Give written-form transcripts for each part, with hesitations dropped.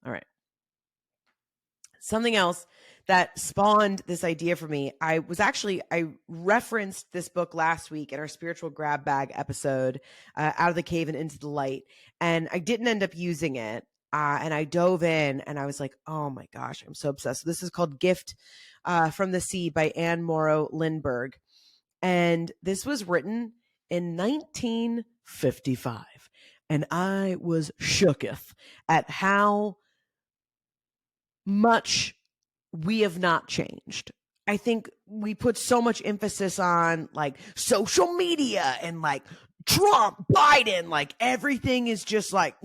All right. Something else that spawned this idea for me, I referenced this book last week in our spiritual grab bag episode, Out of the Cave and Into the Light, and I didn't end up using it. And I dove in and I was like, oh my gosh, I'm so obsessed. This is called Gift from the Sea by Anne Morrow Lindbergh. And this was written in 1955. And I was shooketh at how much we have not changed. I think we put so much emphasis on like social media and like Trump, Biden, like everything is just like,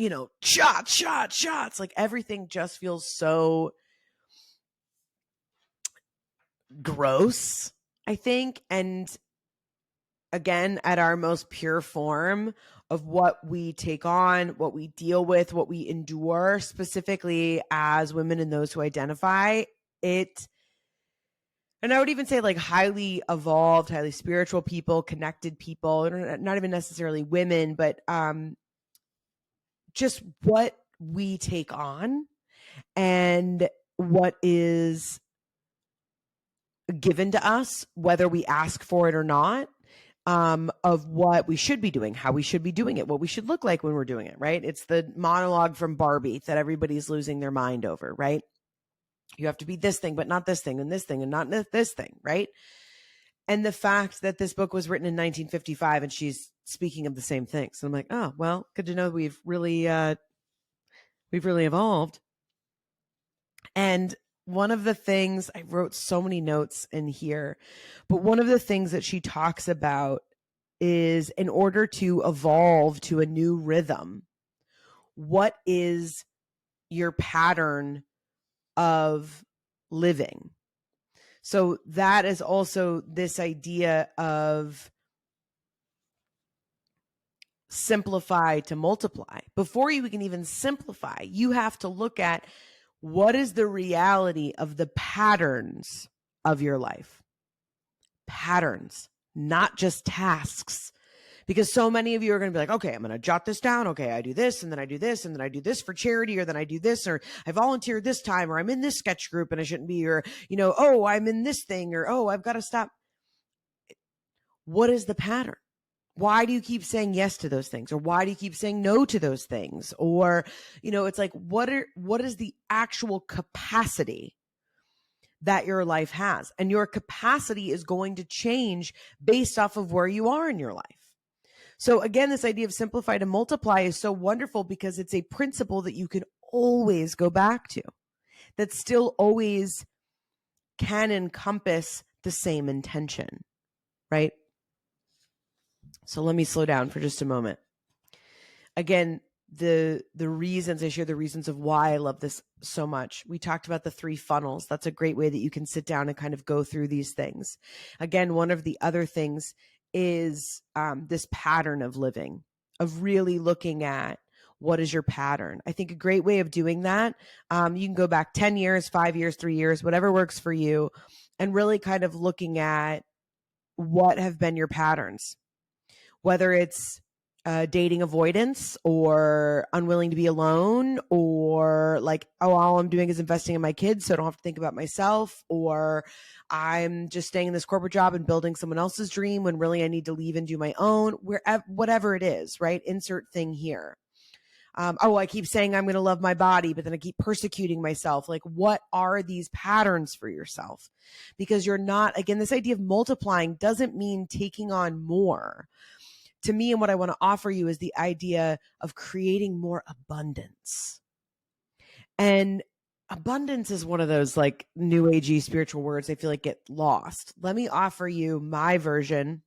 shots. Like everything just feels so gross, I think. And again, at our most pure form of what we take on, what we deal with, what we endure, specifically as women and those who identify it. And I would even say like highly evolved, highly spiritual people, connected people, not even necessarily women, but just what we take on and what is given to us, whether we ask for it or not, of what we should be doing, how we should be doing it, what we should look like when we're doing it, right? It's the monologue from Barbie that everybody's losing their mind over, right? You have to be this thing, but not this thing, and this thing, and not this thing, right? And the fact that this book was written in 1955 and she's speaking of the same thing. So I'm like, oh, well, good to know we've really evolved. And one of the things, I wrote so many notes in here, but one of the things that she talks about is in order to evolve to a new rhythm, what is your pattern of living? So that is also this idea of simplify to multiply. Before you can even simplify, you have to look at what is the reality of the patterns of your life. Patterns, not just tasks. Because so many of you are going to be like, okay, I'm going to jot this down. Okay, I do this, and then I do this, and then I do this for charity, or then I do this, or I volunteered this time, or I'm in this sketch group and I shouldn't be, or, oh, I'm in this thing, or, oh, I've got to stop. What is the pattern? Why do you keep saying yes to those things? Or why do you keep saying no to those things? Or, it's like, what is the actual capacity that your life has? And your capacity is going to change based off of where you are in your life. So again, this idea of simplify to multiply is so wonderful because it's a principle that you can always go back to, that still always can encompass the same intention, right? So let me slow down for just a moment. Again, the reasons, I share the reasons of why I love this so much. We talked about the 3 funnels. That's a great way that you can sit down and kind of go through these things. Again, one of the other things is this pattern of living, of really looking at what is your pattern. I think a great way of doing that, you can go back 10 years, 5 years, 3 years, whatever works for you, and really kind of looking at what have been your patterns, whether it's dating avoidance or unwilling to be alone, or like, oh, all I'm doing is investing in my kids so I don't have to think about myself, or I'm just staying in this corporate job and building someone else's dream when really I need to leave and do my own, whatever it is, right? Insert thing here. I keep saying I'm going to love my body, but then I keep persecuting myself. Like, what are these patterns for yourself? Because you're not, again, this idea of multiplying doesn't mean taking on more. To me, and what I want to offer you is the idea of creating more abundance. And abundance is one of those like new agey spiritual words I feel like get lost. Let me offer you my version,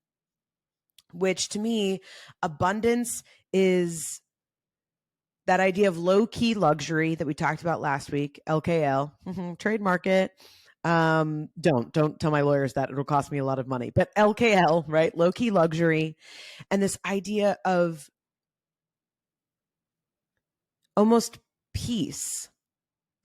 which to me, abundance is that idea of low-key luxury that we talked about last week, LKL, trademark it. Don't tell my lawyers that, it'll cost me a lot of money, but LKL, right? Low-key luxury. And this idea of almost peace,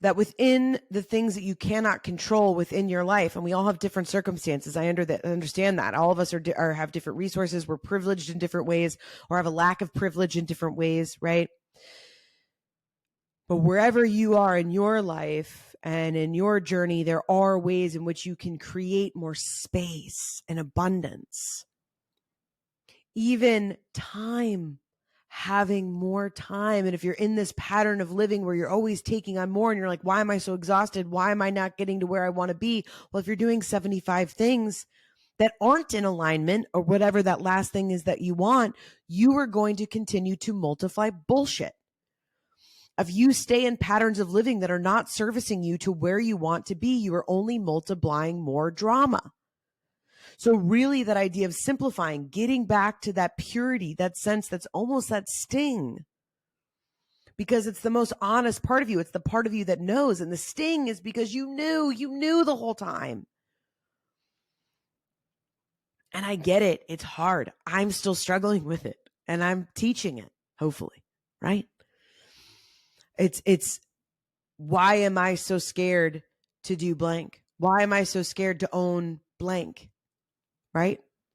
that within the things that you cannot control within your life, and we all have different circumstances. I understand that all of us have different resources. We're privileged in different ways, or have a lack of privilege in different ways, right? But wherever you are in your life and in your journey, there are ways in which you can create more space and abundance. Even time, having more time. And if you're in this pattern of living where you're always taking on more and you're like, why am I so exhausted? Why am I not getting to where I want to be? Well, if you're doing 75 things that aren't in alignment, or whatever that last thing is that you want, you are going to continue to multiply bullshit. If you stay in patterns of living that are not servicing you to where you want to be, you are only multiplying more drama. So really that idea of simplifying, getting back to that purity, that sense that's almost that sting, because it's the most honest part of you. It's the part of you that knows. And the sting is because you knew the whole time. And I get it. It's hard. I'm still struggling with it and I'm teaching it, hopefully, right? It's why am I so scared to do blank? Why am I so scared to own blank? Right?